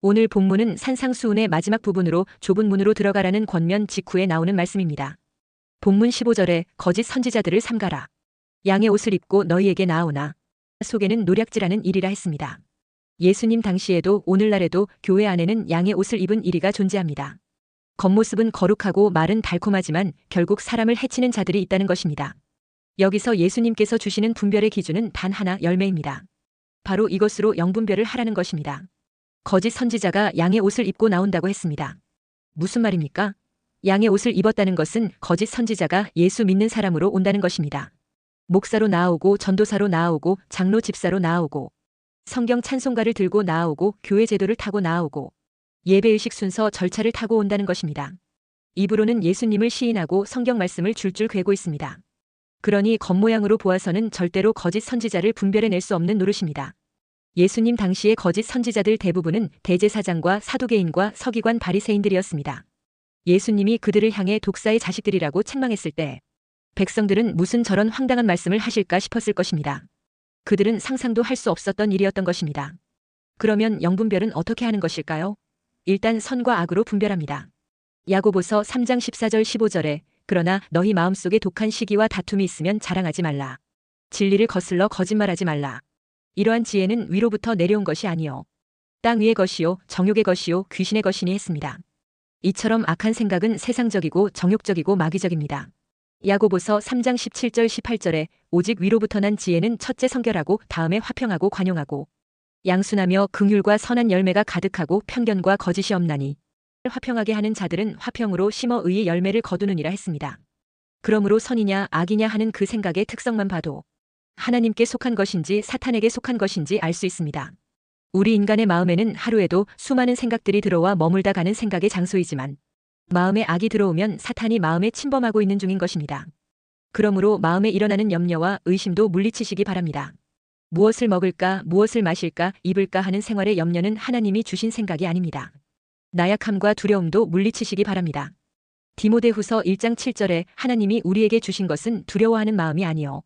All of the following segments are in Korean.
오늘 본문은 산상수훈의 마지막 부분으로 좁은 문으로 들어가라는 권면 직후에 나오는 말씀입니다. 본문 15절에 거짓 선지자들을 삼가라. 양의 옷을 입고 너희에게 나오나 속에는 노략질하는 일이라 했습니다. 예수님 당시에도 오늘날에도 교회 안에는 양의 옷을 입은 이리가 존재합니다. 겉모습은 거룩하고 말은 달콤하지만 결국 사람을 해치는 자들이 있다는 것입니다. 여기서 예수님께서 주시는 분별의 기준은 단 하나, 열매입니다. 바로 이것으로 영분별을 하라는 것입니다. 거짓 선지자가 양의 옷을 입고 나온다고 했습니다. 무슨 말입니까? 양의 옷을 입었다는 것은 거짓 선지자가 예수 믿는 사람으로 온다는 것입니다. 목사로 나오고 전도사로 나오고 장로 집사로 나오고 성경 찬송가를 들고 나오고 교회 제도를 타고 나오고 예배의식 순서 절차를 타고 온다는 것입니다. 입으로는 예수님을 시인하고 성경 말씀을 줄줄 괴고 있습니다. 그러니 겉모양으로 보아서는 절대로 거짓 선지자를 분별해낼 수 없는 노릇입니다. 예수님 당시의 거짓 선지자들 대부분은 대제사장과 사두개인과 서기관 바리새인들이었습니다. 예수님이 그들을 향해 독사의 자식들이라고 책망했을 때 백성들은 무슨 저런 황당한 말씀을 하실까 싶었을 것입니다. 그들은 상상도 할 수 없었던 일이었던 것입니다. 그러면 영분별은 어떻게 하는 것일까요? 일단 선과 악으로 분별합니다. 야고보서 3장 14절 15절에 그러나 너희 마음속에 독한 시기와 다툼이 있으면 자랑하지 말라. 진리를 거슬러 거짓말하지 말라. 이러한 지혜는 위로부터 내려온 것이 아니요 땅 위의 것이요 정욕의 것이요 귀신의 것이니 했습니다. 이처럼 악한 생각은 세상적이고 정욕적이고 마귀적입니다. 야고보서 3장 17절 18절에 오직 위로부터 난 지혜는 첫째 성결하고 다음에 화평하고 관용하고 양순하며 긍휼과 선한 열매가 가득하고 편견과 거짓이 없나니 화평하게 하는 자들은 화평으로 심어 의의 열매를 거두느니라 했습니다. 그러므로 선이냐 악이냐 하는 그 생각의 특성만 봐도 하나님께 속한 것인지 사탄에게 속한 것인지 알 수 있습니다. 우리 인간의 마음에는 하루에도 수많은 생각들이 들어와 머물다 가는 생각의 장소이지만 마음에 악이 들어오면 사탄이 마음에 침범하고 있는 중인 것입니다. 그러므로 마음에 일어나는 염려와 의심도 물리치시기 바랍니다. 무엇을 먹을까, 무엇을 마실까, 입을까 하는 생활의 염려는 하나님이 주신 생각이 아닙니다. 나약함과 두려움도 물리치시기 바랍니다. 디모데후서 1장 7절에 하나님이 우리에게 주신 것은 두려워하는 마음이 아니요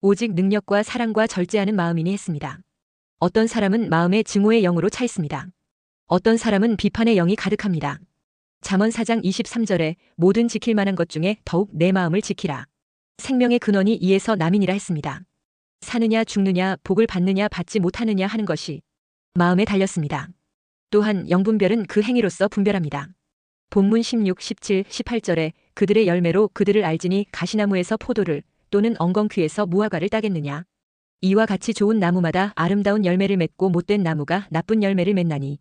오직 능력과 사랑과 절제하는 마음이니 했습니다. 어떤 사람은 마음에 증오의 영으로 차 있습니다. 어떤 사람은 비판의 영이 가득합니다. 잠언 4장 23절에 모든 지킬 만한 것 중에 더욱 내 마음을 지키라. 생명의 근원이 이에서 남이니라 했습니다. 사느냐 죽느냐 복을 받느냐 받지 못하느냐 하는 것이 마음에 달렸습니다. 또한 영분별은 그 행위로서 분별합니다. 본문 16, 17, 18절에 그들의 열매로 그들을 알지니 가시나무에서 포도를 또는 엉겅퀴에서 무화과를 따겠느냐. 이와 같이 좋은 나무마다 아름다운 열매를 맺고 못된 나무가 나쁜 열매를 맺나니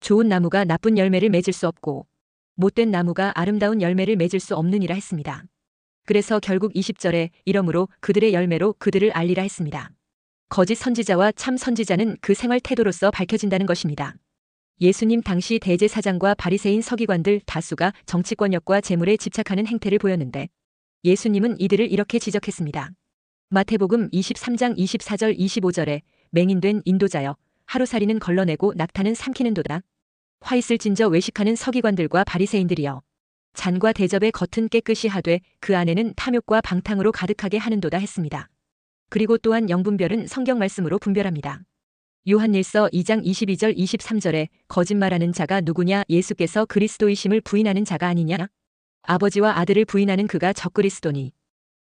좋은 나무가 나쁜 열매를 맺을 수 없고 못된 나무가 아름다운 열매를 맺을 수 없느니라 했습니다. 그래서 결국 20절에 이러므로 그들의 열매로 그들을 알리라 했습니다. 거짓 선지자와 참 선지자는 그 생활 태도로서 밝혀진다는 것입니다. 예수님 당시 대제사장과 바리새인 서기관들 다수가 정치권력과 재물에 집착하는 행태를 보였는데 예수님은 이들을 이렇게 지적했습니다. 마태복음 23장 24절 25절에 맹인된 인도자여 하루살이는 걸러내고 낙타는 삼키는도다. 화 있을 진저 외식하는 서기관들과 바리새인들이여 잔과 대접의 겉은 깨끗이 하되 그 안에는 탐욕과 방탕으로 가득하게 하는도다 했습니다. 그리고 또한 영분별은 성경 말씀으로 분별합니다. 요한일서 2장 22절 23절에 거짓말하는 자가 누구냐 예수께서 그리스도이심을 부인하는 자가 아니냐 아버지와 아들을 부인하는 그가 적그리스도니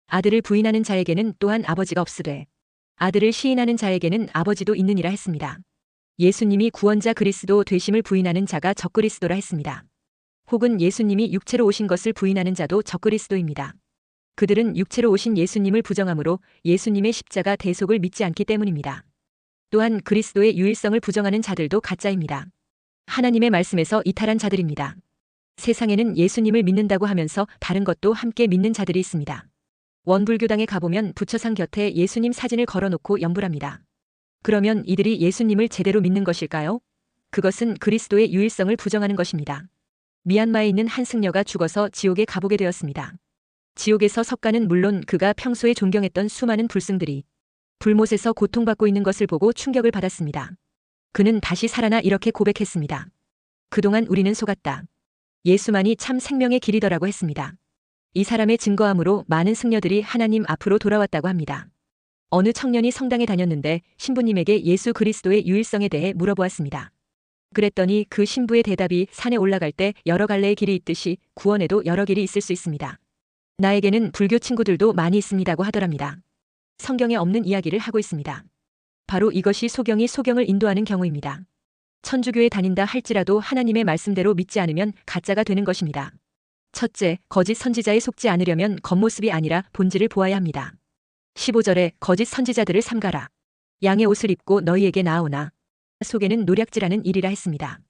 아들을 부인하는 자에게는 또한 아버지가 없으되 아들을 시인하는 자에게는 아버지도 있느니라 했습니다. 예수님이 구원자 그리스도 되심을 부인하는 자가 적그리스도라 했습니다. 혹은 예수님이 육체로 오신 것을 부인하는 자도 적그리스도입니다. 그들은 육체로 오신 예수님을 부정하므로 예수님의 십자가 대속을 믿지 않기 때문입니다. 또한 그리스도의 유일성을 부정하는 자들도 가짜입니다. 하나님의 말씀에서 이탈한 자들입니다. 세상에는 예수님을 믿는다고 하면서 다른 것도 함께 믿는 자들이 있습니다. 원불교당에 가보면 부처상 곁에 예수님 사진을 걸어놓고 염불합니다. 그러면 이들이 예수님을 제대로 믿는 것일까요? 그것은 그리스도의 유일성을 부정하는 것입니다. 미얀마에 있는 한 승려가 죽어서 지옥에 가보게 되었습니다. 지옥에서 석가는 물론 그가 평소에 존경했던 수많은 불승들이 불못에서 고통받고 있는 것을 보고 충격을 받았습니다. 그는 다시 살아나 이렇게 고백했습니다. 그동안 우리는 속았다. 예수만이 참 생명의 길이더라고 했습니다. 이 사람의 증거함으로 많은 승려들이 하나님 앞으로 돌아왔다고 합니다. 어느 청년이 성당에 다녔는데 신부님에게 예수 그리스도의 유일성에 대해 물어보았습니다. 그랬더니 그 신부의 대답이 산에 올라갈 때 여러 갈래의 길이 있듯이 구원에도 여러 길이 있을 수 있습니다. 나에게는 불교 친구들도 많이 있습니다고 하더랍니다. 성경에 없는 이야기를 하고 있습니다. 바로 이것이 소경이 소경을 인도하는 경우입니다. 천주교에 다닌다 할지라도 하나님의 말씀대로 믿지 않으면 가짜가 되는 것입니다. 첫째, 거짓 선지자에 속지 않으려면 겉모습이 아니라 본질을 보아야 합니다. 15절에 거짓 선지자들을 삼가라. 양의 옷을 입고 너희에게 나오나 속에는 노략질하는 일이라 했습니다.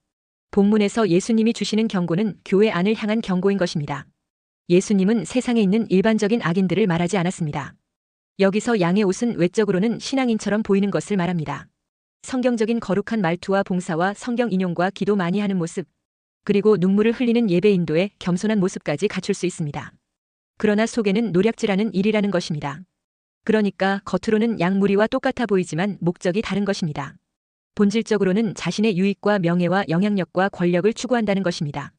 본문에서 예수님이 주시는 경고는 교회 안을 향한 경고인 것입니다. 예수님은 세상에 있는 일반적인 악인들을 말하지 않았습니다. 여기서 양의 옷은 외적으로는 신앙인처럼 보이는 것을 말합니다. 성경적인 거룩한 말투와 봉사와 성경 인용과 기도 많이 하는 모습, 그리고 눈물을 흘리는 예배 인도에 겸손한 모습까지 갖출 수 있습니다. 그러나 속에는 노략질하는 일이라는 것입니다. 그러니까 겉으로는 양무리와 똑같아 보이지만 목적이 다른 것입니다. 본질적으로는 자신의 유익과 명예와 영향력과 권력을 추구한다는 것입니다.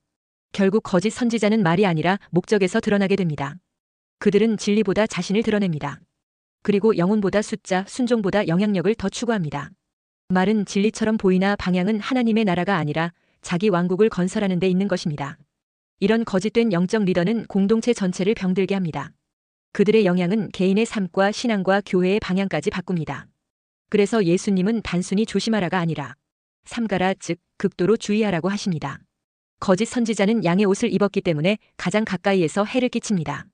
결국 거짓 선지자는 말이 아니라 목적에서 드러나게 됩니다. 그들은 진리보다 자신을 드러냅니다. 그리고 영혼보다 숫자, 순종보다 영향력을 더 추구합니다. 말은 진리처럼 보이나 방향은 하나님의 나라가 아니라 자기 왕국을 건설하는 데 있는 것입니다. 이런 거짓된 영적 리더는 공동체 전체를 병들게 합니다. 그들의 영향은 개인의 삶과 신앙과 교회의 방향까지 바꿉니다. 그래서 예수님은 단순히 조심하라가 아니라 삼가라, 즉 극도로 주의하라고 하십니다. 거짓 선지자는 양의 옷을 입었기 때문에 가장 가까이에서 해를 끼칩니다.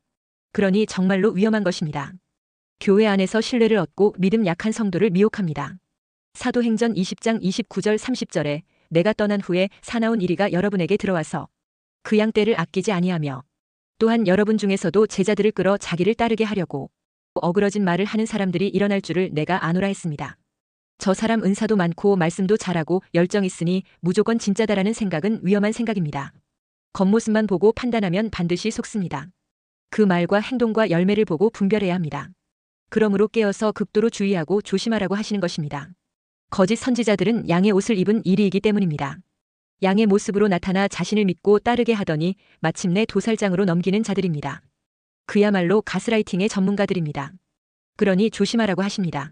그러니 정말로 위험한 것입니다. 교회 안에서 신뢰를 얻고 믿음 약한 성도를 미혹합니다. 사도행전 20장 29절 30절에 내가 떠난 후에 사나운 이리가 여러분에게 들어와서 그 양 떼를 아끼지 아니하며 또한 여러분 중에서도 제자들을 끌어 자기를 따르게 하려고 어그러진 말을 하는 사람들이 일어날 줄을 내가 아노라 했습니다. 저 사람 은사도 많고 말씀도 잘하고 열정 있으니 무조건 진짜다라는 생각은 위험한 생각입니다. 겉모습만 보고 판단하면 반드시 속습니다. 그 말과 행동과 열매를 보고 분별해야 합니다. 그러므로 깨어서 극도로 주의하고 조심하라고 하시는 것입니다. 거짓 선지자들은 양의 옷을 입은 일이기 때문입니다. 양의 모습으로 나타나 자신을 믿고 따르게 하더니 마침내 도살장으로 넘기는 자들입니다. 그야말로 가스라이팅의 전문가들입니다. 그러니 조심하라고 하십니다.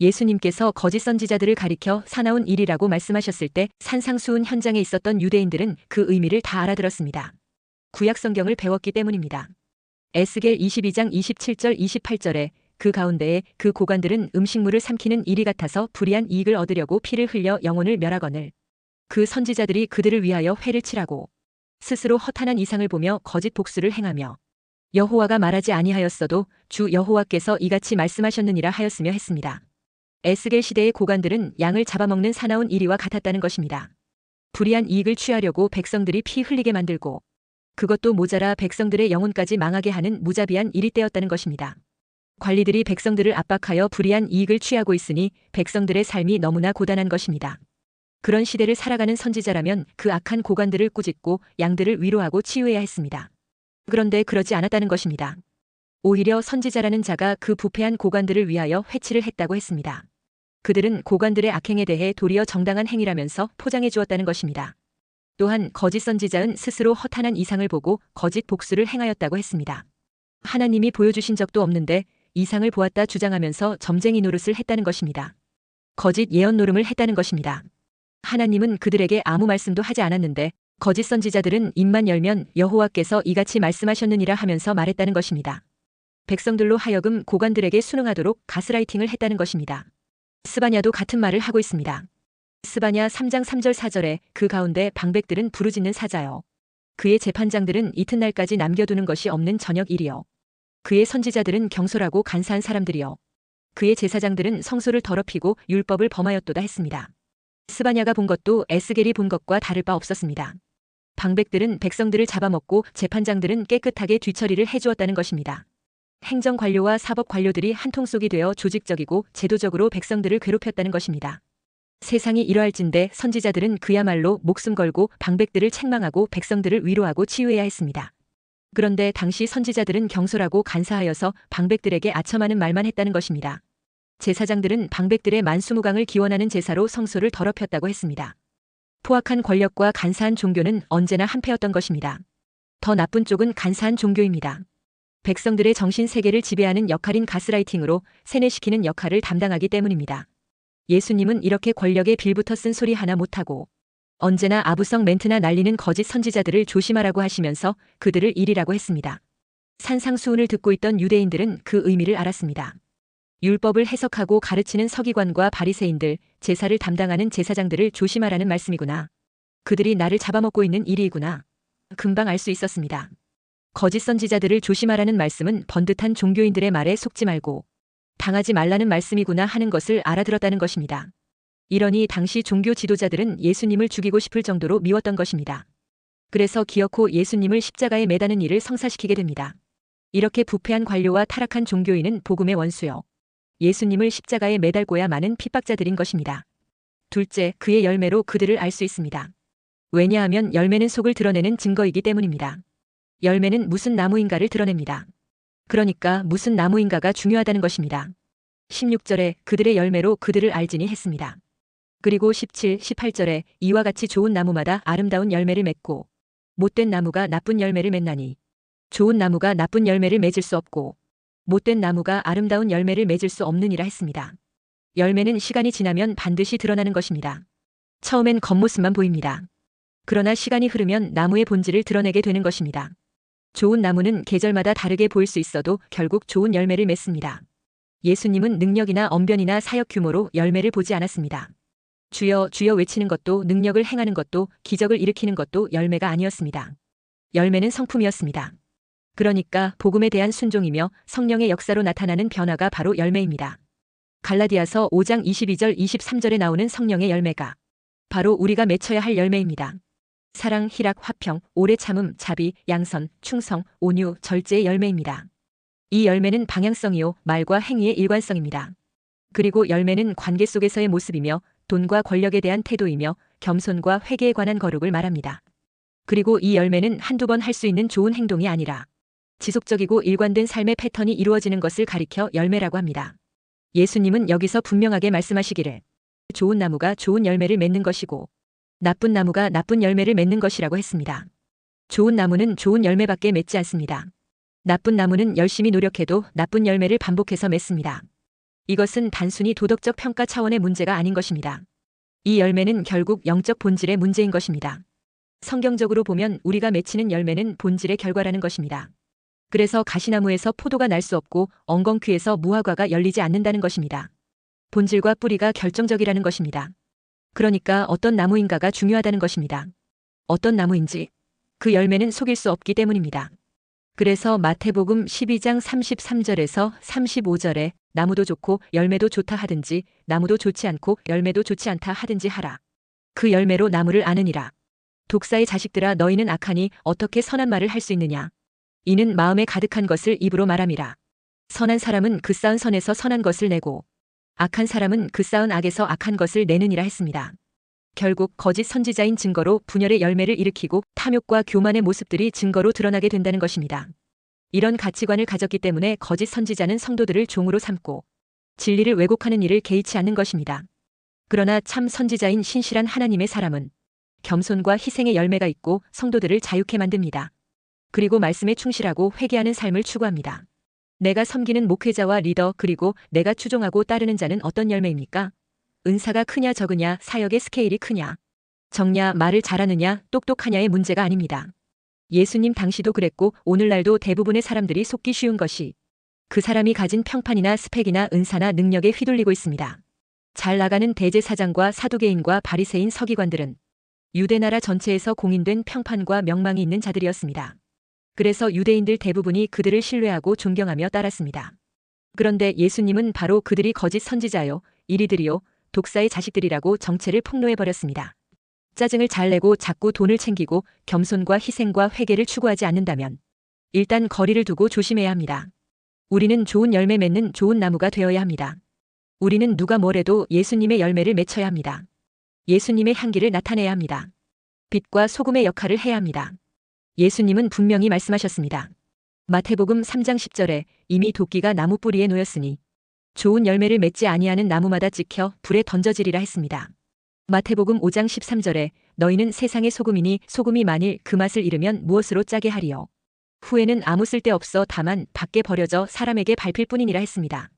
예수님께서 거짓 선지자들을 가리켜 사나운 일이라고 말씀하셨을 때 산상수훈 현장에 있었던 유대인들은 그 의미를 다 알아들었습니다. 구약 성경을 배웠기 때문입니다. 에스겔 22장 27절 28절에 그 가운데에 그 고관들은 음식물을 삼키는 일이 같아서 불의한 이익을 얻으려고 피를 흘려 영혼을 멸하거늘 그 선지자들이 그들을 위하여 회를 치라고 스스로 허탄한 이상을 보며 거짓 복수를 행하며 여호와가 말하지 아니하였어도 주 여호와께서 이같이 말씀하셨느니라 하였으며 했습니다. 에스겔 시대의 고관들은 양을 잡아먹는 사나운 이리와 같았다는 것입니다. 불의한 이익을 취하려고 백성들이 피 흘리게 만들고 그것도 모자라 백성들의 영혼까지 망하게 하는 무자비한 일이 때였다는 것입니다. 관리들이 백성들을 압박하여 불의한 이익을 취하고 있으니 백성들의 삶이 너무나 고단한 것입니다. 그런 시대를 살아가는 선지자라면 그 악한 고관들을 꾸짖고 양들을 위로하고 치유해야 했습니다. 그런데 그러지 않았다는 것입니다. 오히려 선지자라는 자가 그 부패한 고관들을 위하여 회치를 했다고 했습니다. 그들은 고관들의 악행에 대해 도리어 정당한 행위라면서 포장해 주었다는 것입니다. 또한 거짓 선지자는 스스로 허탄한 이상을 보고 거짓 복수를 행하였다고 했습니다. 하나님이 보여주신 적도 없는데 이상을 보았다 주장하면서 점쟁이 노릇을 했다는 것입니다. 거짓 예언 노름을 했다는 것입니다. 하나님은 그들에게 아무 말씀도 하지 않았는데 거짓 선지자들은 입만 열면 여호와께서 이같이 말씀하셨느니라 하면서 말했다는 것입니다. 백성들로 하여금 고관들에게 순응하도록 가스라이팅을 했다는 것입니다. 스바냐도 같은 말을 하고 있습니다. 스바냐 3장 3절 4절에 그 가운데 방백들은 부르짖는 사자요. 그의 재판장들은 이튿날까지 남겨두는 것이 없는 저녁 일이요. 그의 선지자들은 경솔하고 간사한 사람들이요. 그의 제사장들은 성소를 더럽히고 율법을 범하였도다 했습니다. 스바냐가 본 것도 에스겔이 본 것과 다를 바 없었습니다. 방백들은 백성들을 잡아먹고 재판장들은 깨끗하게 뒤처리를 해주었다는 것입니다. 행정관료와 사법관료들이 한통속이 되어 조직적이고 제도적으로 백성들을 괴롭혔다는 것입니다. 세상이 이러할진대 선지자들은 그야말로 목숨 걸고 방백들을 책망하고 백성들을 위로하고 치유해야 했습니다. 그런데 당시 선지자들은 경솔하고 간사하여서 방백들에게 아첨하는 말만 했다는 것입니다. 제사장들은 방백들의 만수무강을 기원하는 제사로 성소를 더럽혔다고 했습니다. 포악한 권력과 간사한 종교는 언제나 한패였던 것입니다. 더 나쁜 쪽은 간사한 종교입니다. 백성들의 정신세계를 지배하는 역할인 가스라이팅으로 세뇌시키는 역할을 담당하기 때문입니다. 예수님은 이렇게 권력에 빌붙어 쓴 소리 하나 못하고 언제나 아부성 멘트나 날리는 거짓 선지자들을 조심하라고 하시면서 그들을 일이라고 했습니다. 산상수훈을 듣고 있던 유대인들은 그 의미를 알았습니다. 율법을 해석하고 가르치는 서기관과 바리새인들, 제사를 담당하는 제사장들을 조심하라는 말씀이구나. 그들이 나를 잡아먹고 있는 일이구나. 금방 알 수 있었습니다. 거짓 선지자들을 조심하라는 말씀은 번듯한 종교인들의 말에 속지 말고 당하지 말라는 말씀이구나 하는 것을 알아들었다는 것입니다. 이러니 당시 종교 지도자들은 예수님을 죽이고 싶을 정도로 미웠던 것입니다. 그래서 기어코 예수님을 십자가에 매다는 일을 성사시키게 됩니다. 이렇게 부패한 관료와 타락한 종교인은 복음의 원수요. 예수님을 십자가에 매달고야 마는 핍박자들인 것입니다. 둘째, 그의 열매로 그들을 알 수 있습니다. 왜냐하면 열매는 속을 드러내는 증거이기 때문입니다. 열매는 무슨 나무인가를 드러냅니다. 그러니까 무슨 나무인가가 중요하다는 것입니다. 16절에 그들의 열매로 그들을 알지니 했습니다. 그리고 17, 18절에 이와 같이 좋은 나무마다 아름다운 열매를 맺고 못된 나무가 나쁜 열매를 맺나니 좋은 나무가 나쁜 열매를 맺을 수 없고 못된 나무가 아름다운 열매를 맺을 수 없느니라 했습니다. 열매는 시간이 지나면 반드시 드러나는 것입니다. 처음엔 겉모습만 보입니다. 그러나 시간이 흐르면 나무의 본질을 드러내게 되는 것입니다. 좋은 나무는 계절마다 다르게 보일 수 있어도 결국 좋은 열매를 맺습니다. 예수님은 능력이나 언변이나 사역 규모로 열매를 보지 않았습니다. 주여 주여 외치는 것도 능력을 행하는 것도 기적을 일으키는 것도 열매가 아니었습니다. 열매는 성품이었습니다. 그러니까 복음에 대한 순종이며 성령의 역사로 나타나는 변화가 바로 열매입니다. 갈라디아서 5장 22절 23절에 나오는 성령의 열매가 바로 우리가 맺어야 할 열매입니다. 사랑, 희락, 화평, 오래 참음, 자비, 양선, 충성, 온유, 절제의 열매입니다. 이 열매는 방향성이요 말과 행위의 일관성입니다. 그리고 열매는 관계 속에서의 모습이며 돈과 권력에 대한 태도이며 겸손과 회개에 관한 거룩을 말합니다. 그리고 이 열매는 한두 번 할 수 있는 좋은 행동이 아니라 지속적이고 일관된 삶의 패턴이 이루어지는 것을 가리켜 열매라고 합니다. 예수님은 여기서 분명하게 말씀하시기를 좋은 나무가 좋은 열매를 맺는 것이고 나쁜 나무가 나쁜 열매를 맺는 것이라고 했습니다. 좋은 나무는 좋은 열매밖에 맺지 않습니다. 나쁜 나무는 열심히 노력해도 나쁜 열매를 반복해서 맺습니다. 이것은 단순히 도덕적 평가 차원의 문제가 아닌 것입니다. 이 열매는 결국 영적 본질의 문제인 것입니다. 성경적으로 보면 우리가 맺히는 열매는 본질의 결과라는 것입니다. 그래서 가시나무에서 포도가 날 수 없고 엉겅퀴에서 무화과가 열리지 않는다는 것입니다. 본질과 뿌리가 결정적이라는 것입니다. 그러니까 어떤 나무인가가 중요하다는 것입니다. 어떤 나무인지 그 열매는 속일 수 없기 때문입니다. 그래서 마태복음 12장 33절에서 35절에 나무도 좋고 열매도 좋다 하든지 나무도 좋지 않고 열매도 좋지 않다 하든지 하라. 그 열매로 나무를 아느니라. 독사의 자식들아 너희는 악하니 어떻게 선한 말을 할 수 있느냐. 이는 마음에 가득한 것을 입으로 말함이라. 선한 사람은 그 쌓은 선에서 선한 것을 내고 악한 사람은 그 쌓은 악에서 악한 것을 내느니라 했습니다. 결국 거짓 선지자인 증거로 분열의 열매를 일으키고 탐욕과 교만의 모습들이 증거로 드러나게 된다는 것입니다. 이런 가치관을 가졌기 때문에 거짓 선지자는 성도들을 종으로 삼고 진리를 왜곡하는 일을 개의치 않는 것입니다. 그러나 참 선지자인 신실한 하나님의 사람은 겸손과 희생의 열매가 있고 성도들을 자유케 만듭니다. 그리고 말씀에 충실하고 회개하는 삶을 추구합니다. 내가 섬기는 목회자와 리더 그리고 내가 추종하고 따르는 자는 어떤 열매입니까? 은사가 크냐 적으냐, 사역의 스케일이 크냐, 적냐, 말을 잘하느냐, 똑똑하냐의 문제가 아닙니다. 예수님 당시도 그랬고 오늘날도 대부분의 사람들이 속기 쉬운 것이 그 사람이 가진 평판이나 스펙이나 은사나 능력에 휘둘리고 있습니다. 잘 나가는 대제사장과 사두개인과 바리새인 서기관들은 유대 나라 전체에서 공인된 평판과 명망이 있는 자들이었습니다. 그래서 유대인들 대부분이 그들을 신뢰하고 존경하며 따랐습니다. 그런데 예수님은 바로 그들이 거짓 선지자요, 이리들이요, 독사의 자식들이라고 정체를 폭로해버렸습니다. 짜증을 잘 내고 자꾸 돈을 챙기고 겸손과 희생과 회개를 추구하지 않는다면 일단 거리를 두고 조심해야 합니다. 우리는 좋은 열매 맺는 좋은 나무가 되어야 합니다. 우리는 누가 뭐래도 예수님의 열매를 맺어야 합니다. 예수님의 향기를 나타내야 합니다. 빛과 소금의 역할을 해야 합니다. 예수님은 분명히 말씀하셨습니다. 마태복음 3장 10절에 이미 도끼가 나무 뿌리에 놓였으니 좋은 열매를 맺지 아니하는 나무마다 찍혀 불에 던져지리라 했습니다. 마태복음 5장 13절에 너희는 세상의 소금이니 소금이 만일 그 맛을 잃으면 무엇으로 짜게 하리요. 후에는 아무 쓸데없어 다만 밖에 버려져 사람에게 밟힐 뿐이니라 했습니다.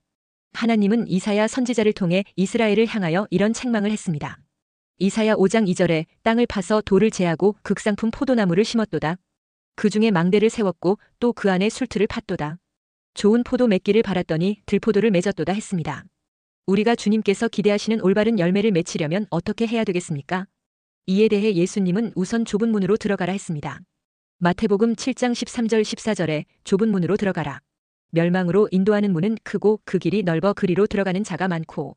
하나님은 이사야 선지자를 통해 이스라엘을 향하여 이런 책망을 했습니다. 이사야 5장 2절에 땅을 파서 돌을 제하고 극상품 포도나무를 심었도다. 그 중에 망대를 세웠고 또 그 안에 술틀을 팠도다. 좋은 포도 맺기를 바랐더니 들포도를 맺었도다 했습니다. 우리가 주님께서 기대하시는 올바른 열매를 맺으려면 어떻게 해야 되겠습니까? 이에 대해 예수님은 우선 좁은 문으로 들어가라 했습니다. 마태복음 7장 13절 14절에 좁은 문으로 들어가라. 멸망으로 인도하는 문은 크고 그 길이 넓어 그리로 들어가는 자가 많고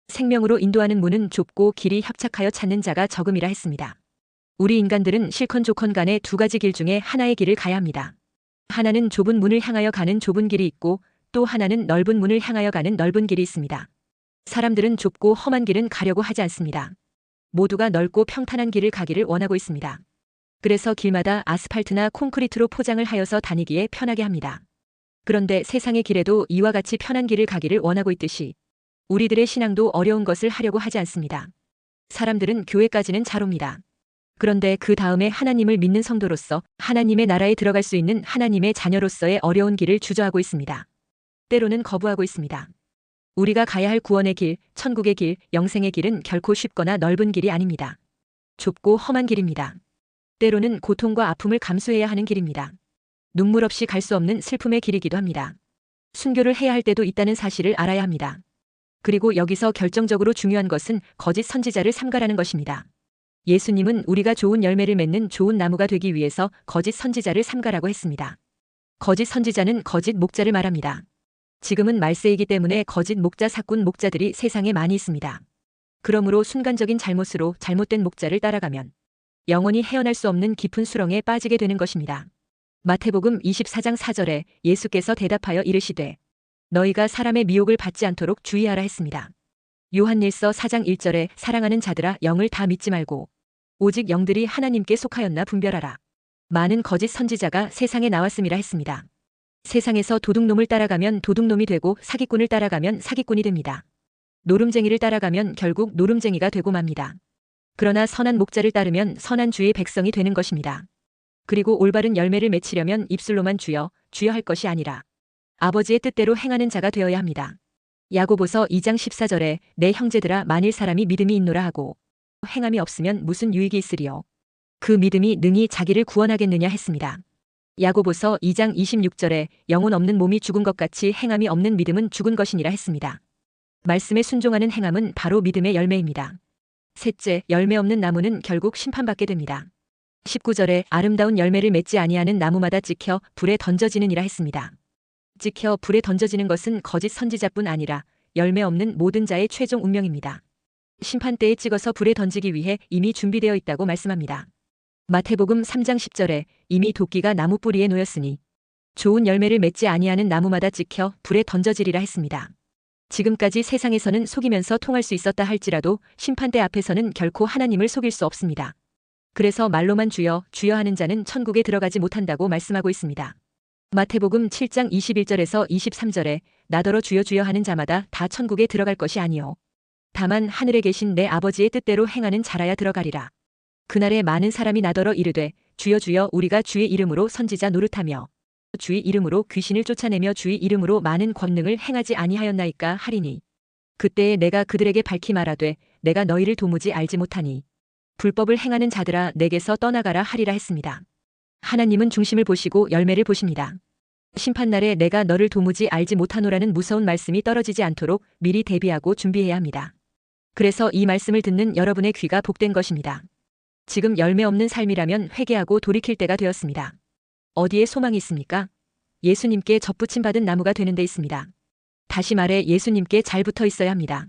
생명으로 인도하는 문은 좁고 길이 협착하여 찾는 자가 적음이라 했습니다. 우리 인간들은 실컨 조컨 간의 두 가지 길 중에 하나의 길을 가야 합니다. 하나는 좁은 문을 향하여 가는 좁은 길이 있고 또 하나는 넓은 문을 향하여 가는 넓은 길이 있습니다. 사람들은 좁고 험한 길은 가려고 하지 않습니다. 모두가 넓고 평탄한 길을 가기를 원하고 있습니다. 그래서 길마다 아스팔트나 콘크리트로 포장을 하여서 다니기에 편하게 합니다. 그런데 세상의 길에도 이와 같이 편한 길을 가기를 원하고 있듯이 우리들의 신앙도 어려운 것을 하려고 하지 않습니다. 사람들은 교회까지는 잘 옵니다. 그런데 그 다음에 하나님을 믿는 성도로서 하나님의 나라에 들어갈 수 있는 하나님의 자녀로서의 어려운 길을 주저하고 있습니다. 때로는 거부하고 있습니다. 우리가 가야 할 구원의 길, 천국의 길, 영생의 길은 결코 쉽거나 넓은 길이 아닙니다. 좁고 험한 길입니다. 때로는 고통과 아픔을 감수해야 하는 길입니다. 눈물 없이 갈 수 없는 슬픔의 길이기도 합니다. 순교를 해야 할 때도 있다는 사실을 알아야 합니다. 그리고 여기서 결정적으로 중요한 것은 거짓 선지자를 삼가라는 것입니다. 예수님은 우리가 좋은 열매를 맺는 좋은 나무가 되기 위해서 거짓 선지자를 삼가라고 했습니다. 거짓 선지자는 거짓 목자를 말합니다. 지금은 말세이기 때문에 거짓 목자 사꾼 목자들이 세상에 많이 있습니다. 그러므로 순간적인 잘못으로 잘못된 목자를 따라가면 영원히 헤어날 수 없는 깊은 수렁에 빠지게 되는 것입니다. 마태복음 24장 4절에 예수께서 대답하여 이르시되 너희가 사람의 미혹을 받지 않도록 주의하라 했습니다. 요한일서 4장 1절에 사랑하는 자들아 영을 다 믿지 말고 오직 영들이 하나님께 속하였나 분별하라. 많은 거짓 선지자가 세상에 나왔음이라 했습니다. 세상에서 도둑놈을 따라가면 도둑놈이 되고 사기꾼을 따라가면 사기꾼이 됩니다. 노름쟁이를 따라가면 결국 노름쟁이가 되고 맙니다. 그러나 선한 목자를 따르면 선한 주의 백성이 되는 것입니다. 그리고 올바른 열매를 맺으려면 입술로만 주여, 주여 할 것이 아니라 아버지의 뜻대로 행하는 자가 되어야 합니다. 야고보서 2장 14절에 내 형제들아 만일 사람이 믿음이 있노라 하고 행함이 없으면 무슨 유익이 있으리요. 그 믿음이 능히 자기를 구원하겠느냐 했습니다. 야고보서 2장 26절에 영혼 없는 몸이 죽은 것 같이 행함이 없는 믿음은 죽은 것이니라 했습니다. 말씀에 순종하는 행함은 바로 믿음의 열매입니다. 셋째, 열매 없는 나무는 결국 심판받게 됩니다. 19절에 아름다운 열매를 맺지 아니하는 나무마다 찍혀 불에 던져지느니라 했습니다. 찍혀 불에 던져지는 것은 거짓 선지자뿐 아니라 열매 없는 모든 자의 최종 운명입니다. 심판대에 찍어서 불에 던지기 위해 이미 준비되어 있다고 말씀합니다. 마태복음 3장 10절에 이미 도끼가 나무 뿌리에 놓였으니 좋은 열매를 맺지 아니하는 나무마다 찍혀 불에 던져지리라 했습니다. 지금까지 세상에서는 속이면서 통할 수 있었다 할지라도 심판대 앞에서는 결코 하나님을 속일 수 없습니다. 그래서 말로만 주여 주여 하는 자는 천국에 들어가지 못한다고 말씀하고 있습니다. 마태복음 7장 21절에서 23절에 나더러 주여 주여 하는 자마다 다 천국에 들어갈 것이 아니요 다만 하늘에 계신 내 아버지의 뜻대로 행하는 자라야 들어가리라. 그날에 많은 사람이 나더러 이르되 주여 주여 우리가 주의 이름으로 선지자 노릇하며 주의 이름으로 귀신을 쫓아내며 주의 이름으로 많은 권능을 행하지 아니하였나이까 하리니 그때에 내가 그들에게 밝히 말하되 내가 너희를 도무지 알지 못하니 불법을 행하는 자들아 내게서 떠나가라 하리라 했습니다. 하나님은 중심을 보시고 열매를 보십니다. 심판날에 내가 너를 도무지 알지 못하노라는 무서운 말씀이 떨어지지 않도록 미리 대비하고 준비해야 합니다. 그래서 이 말씀을 듣는 여러분의 귀가 복된 것입니다. 지금 열매 없는 삶이라면 회개하고 돌이킬 때가 되었습니다. 어디에 소망이 있습니까? 예수님께 접붙임 받은 나무가 되는 데 있습니다. 다시 말해 예수님께 잘 붙어 있어야 합니다.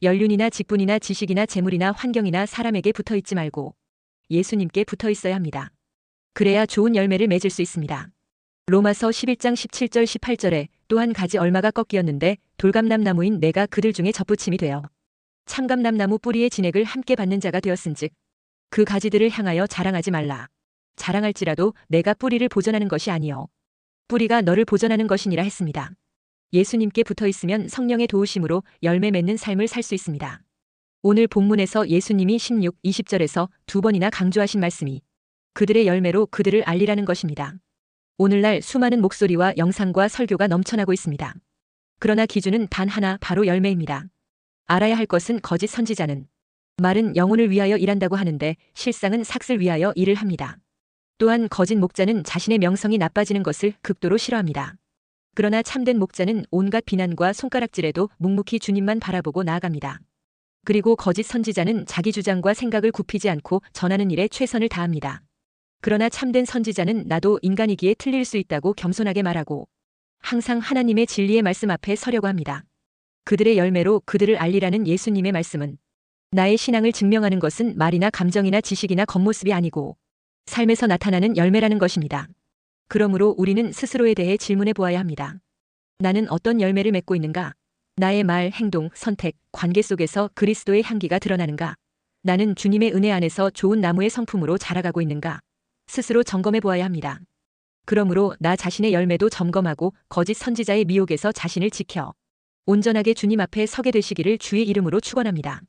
연륜이나 직분이나 지식이나 재물이나 환경이나 사람에게 붙어 있지 말고 예수님께 붙어 있어야 합니다. 그래야 좋은 열매를 맺을 수 있습니다. 로마서 11장 17절 18절에 또 한 가지 얼마가 꺾이었는데 돌감람나무인 내가 그들 중에 접붙임이 되어 참감람나무 뿌리의 진액을 함께 받는 자가 되었은즉 그 가지들을 향하여 자랑하지 말라. 자랑할지라도 내가 뿌리를 보전하는 것이 아니요 뿌리가 너를 보전하는 것이니라 했습니다. 예수님께 붙어 있으면 성령의 도우심으로 열매 맺는 삶을 살 수 있습니다. 오늘 본문에서 예수님이 16, 20절에서 두 번이나 강조하신 말씀이 그들의 열매로 그들을 알리라는 것입니다. 오늘날 수많은 목소리와 영상과 설교가 넘쳐나고 있습니다. 그러나 기준은 단 하나 바로 열매입니다. 알아야 할 것은 거짓 선지자는 말은 영혼을 위하여 일한다고 하는데 실상은 삭슬 위하여 일을 합니다. 또한 거짓 목자는 자신의 명성이 나빠지는 것을 극도로 싫어합니다. 그러나 참된 목자는 온갖 비난과 손가락질에도 묵묵히 주님만 바라보고 나아갑니다. 그리고 거짓 선지자는 자기 주장과 생각을 굽히지 않고 전하는 일에 최선을 다합니다. 그러나 참된 선지자는 나도 인간이기에 틀릴 수 있다고 겸손하게 말하고 항상 하나님의 진리의 말씀 앞에 서려고 합니다. 그들의 열매로 그들을 알리라는 예수님의 말씀은 나의 신앙을 증명하는 것은 말이나 감정이나 지식이나 겉모습이 아니고 삶에서 나타나는 열매라는 것입니다. 그러므로 우리는 스스로에 대해 질문해 보아야 합니다. 나는 어떤 열매를 맺고 있는가? 나의 말, 행동, 선택, 관계 속에서 그리스도의 향기가 드러나는가? 나는 주님의 은혜 안에서 좋은 나무의 성품으로 자라가고 있는가? 스스로 점검해 보아야 합니다. 그러므로 나 자신의 열매도 점검하고 거짓 선지자의 미혹에서 자신을 지켜 온전하게 주님 앞에 서게 되시기를 주의 이름으로 축원합니다.